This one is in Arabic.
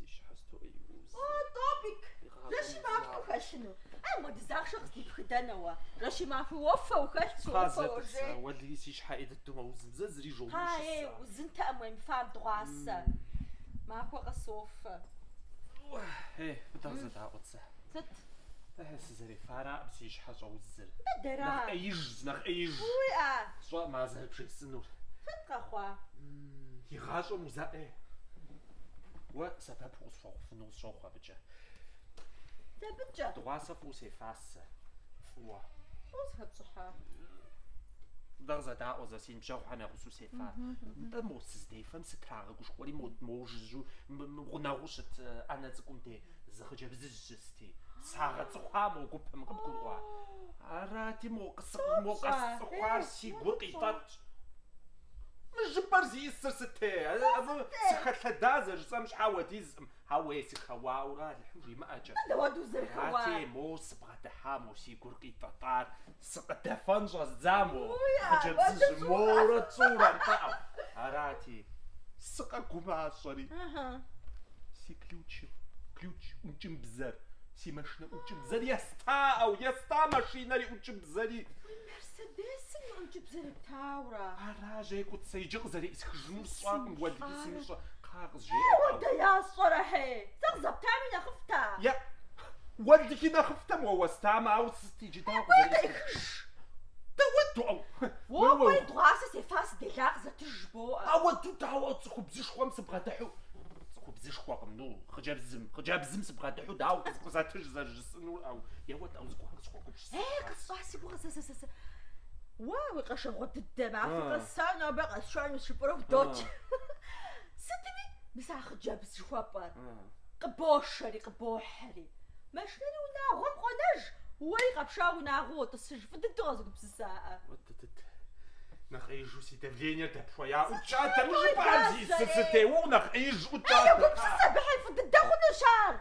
حستو ايوز طابك راشي ما فخشنو اما دزاق شخص دي بخدانوا راشي ما في وفا وخشت وفا وجه ولي سيش حائد الدم وزمزري جو هاي وزنت امم فام دغاسه ماكو قصوف ايه بدرزة تعقدسه ست تحس زري فارع بسيش حاجة وزر درا نخ ايج ويا سواء ما زال بشي السنور ست قخوا يغاشو مزائي وسبب وصفو فنوس شوخة بجه تبجا دواسة فوسي فاسة فوا وصفة بصحة درزة تعقدسه سين بجاو حانا غسوسي فا دا موسس دي فمس تراغ وش قولي موجزو مغناغوشت انا تكونتي زخجة بزجستي ساغة صحام وقوبهم قبقوا أراتي موقص خوارسي قوقيطات مش جبار زي السرستي أظن سخت لدازر سامش حاوتيز هاوي سخوا ورا الحوري ما أجا دوادو زرخوا راتي مو سبغة دحامو سي قوقيطات سقط فنجة زامو خجب زج مورة تصورة نتاعو أراتي سقا قماع صري سي كلوتشي ونجم بزار سي ماشنا ونجم بزاري يستا ماشيناري ونجم بزاري مرسيدس ونجم بزاري تاورا راجي كنت سيجغ زاري اسخجمو الصاق ودي سيمشا قاغز جي ودا يا صراحي تغزب تامي خفتا يا ولدي كنا خفتا موستا ما وستي جي تاغ زاري تودو او ووي دغاسة سي فاس ديلاغ زتجبو اودو تاو تخبزش خمس بغدحو بزيش خواق منو خجاب زم سبغا دحو داو قصاتش زرجسنو او يا ود او زقوا خواقش قصاسي بغزس واو قش غد الدمع في قصانا بقى شوي شبروف دوتش ستني مسا خجاب شوابر قبوشري قبوحري ماشني ونا غم قنج وي قبشاو ناغو تصج في الدوز بساعه نخ اي جوسي تفلينير تبشويا وتشاتا مش بارزي ستي ونخ اي جو تا ايوه بسبحي في الدخل شار